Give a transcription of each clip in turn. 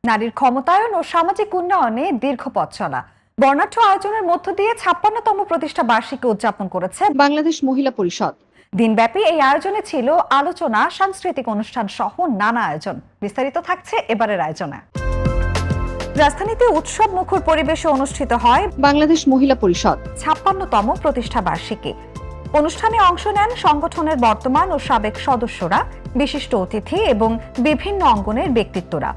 নারীর ক্ষমতায়ন ও সামাজিক উন্নয়নে দীর্ঘ পথ চলা বর্ণাঢ্য আয়োজনের মধ্য দিয়ে ৫৬তম প্রতিষ্ঠা বার্ষিকী উদযাপন করেছে বাংলাদেশ মহিলা পরিষদ। দিনব্যাপী এই আয়োজনে ছিল আলোচনা, সাংস্কৃতিক অনুষ্ঠান সহ নানা আয়োজন। বিস্তারিত থাকছে এবারের আয়োজনে। রাজধানীতে উৎসব মুখর পরিবেশে অনুষ্ঠিত হয় বাংলাদেশ মহিলা পরিষদ ৫৬তম প্রতিষ্ঠা বার্ষিকী। অনুষ্ঠানে অংশ নেন সংগঠনের বর্তমান ও সাবেক সদস্যরা, বিশিষ্ট অতিথি এবং বিভিন্ন অঙ্গনের ব্যক্তিত্বরা।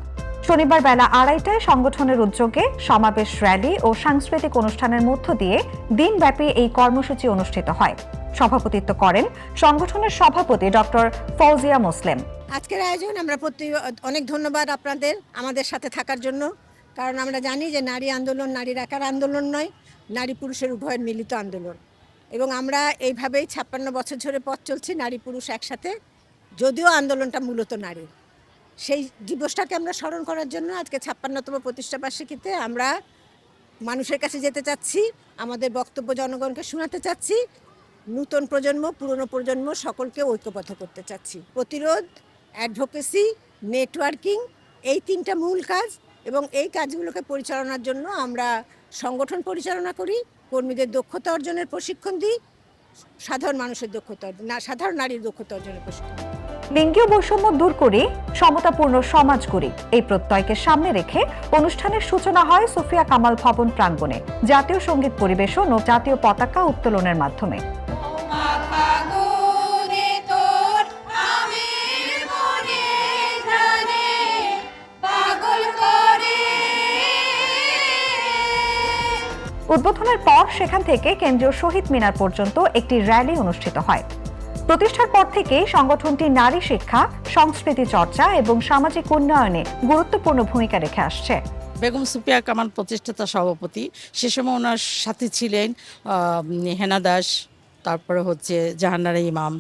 শনিবার বেলা ২:৩০টায় সংগঠনের উদ্যোগে সমাবেশ, র্যালি ও সাংস্কৃতিক অনুষ্ঠানের মধ্য দিয়ে দিনব্যাপী এই কর্মসূচি অনুষ্ঠিত হয়। সভাপতিত্ব করেন সংগঠনের সভাপতি ডক্টর ফৌজিয়া মুসলিম। আজকের আয়োজন আমরা অনেক ধন্যবাদ আপনাদের আমাদের সাথে থাকার জন্য, কারণ আমরা জানি যে নারী আন্দোলন নারীর একার আন্দোলন নয়, নারী পুরুষের উভয়ের মিলিত আন্দোলন। এবং আমরা এইভাবেই ৫৬ বছর ধরে পথ চলছি নারী পুরুষ একসাথে, যদিও আন্দোলনটা মূলত নারীর। সেই দিবসটাকে আমরা স্মরণ করার জন্য আজকে ৫৬তম প্রতিষ্ঠা বার্ষিকীতে আমরা মানুষের কাছে যেতে চাচ্ছি, আমাদের বক্তব্য জনগণকে শোনাতে চাচ্ছি, নূতন প্রজন্ম পুরনো প্রজন্ম সকলকে ঐক্যবদ্ধ করতে চাচ্ছি। প্রতিরোধ, অ্যাডভোকেসি, নেটওয়ার্কিং, এই ৩টা মূল কাজ, এবং এই কাজগুলোকে পরিচালনার জন্য আমরা সংগঠন পরিচালনা করি, কর্মীদের দক্ষতা অর্জনের প্রশিক্ষণ দিই, সাধারণ নারীর দক্ষতা অর্জনের প্রশিক্ষণ। লিঙ্গীয় বৈষম্য দূর করে সমতাপূর্ণ সমাজ গড়ি, এই প্রত্যয়কে সামনে রেখে অনুষ্ঠানের সূচনা হয় সুফিয়া কামাল ভবন প্রাঙ্গণে জাতীয় সঙ্গীত পরিবেশন ও জাতীয় পতাকা উত্তোলনের মাধ্যমে। উদ্বোধনের পর সেখান থেকে কেন্দ্রীয় শহীদ মিনার পর্যন্ত একটি র্যালি অনুষ্ঠিত হয়। প্রতিষ্ঠার পর থেকেই সংগঠনটি নারী শিক্ষা, সংস্কৃতি চর্চা এবং সামাজিক উন্নয়নে গুরুত্বপূর্ণ ভূমিকা রেখে আসছে। বেগম সুফিয়া কামাল প্রতিষ্ঠাতা সভাপতি, সে সময় ওনার সাথে ছিলেন হেনা দাস, তারপরে হচ্ছে জাহানারা ইমাম,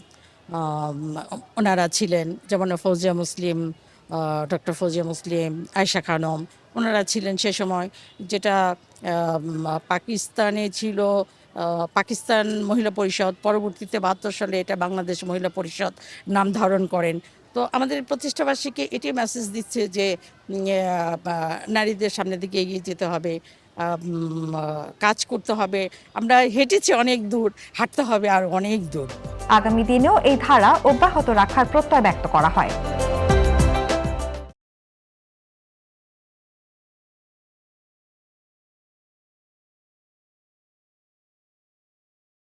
ওনারা ছিলেন যেমন ফৌজিয়া মুসলিম, ডক্টর ফৌজিয়া মুসলিম, আয়েশা খানম, ওনারা ছিলেন সে সময়। যেটা পাকিস্তানে ছিল পাকিস্তান মহিলা পরিষদ, পরবর্তীতে ৭২ সালে এটা বাংলাদেশ মহিলা পরিষদ নাম ধারণ করেন। তো আমাদের প্রতিষ্ঠাবার্ষিকী এটি মেসেজ দিচ্ছে যে নারীদের সামনের দিকে এগিয়ে যেতে হবে, কাজ করতে হবে। আমরা হেঁটেছি অনেক দূর, হাঁটতে হবে আর অনেক দূর। আগামী দিনেও এই ধারা অব্যাহত রাখার প্রত্যয় ব্যক্ত করা হয়।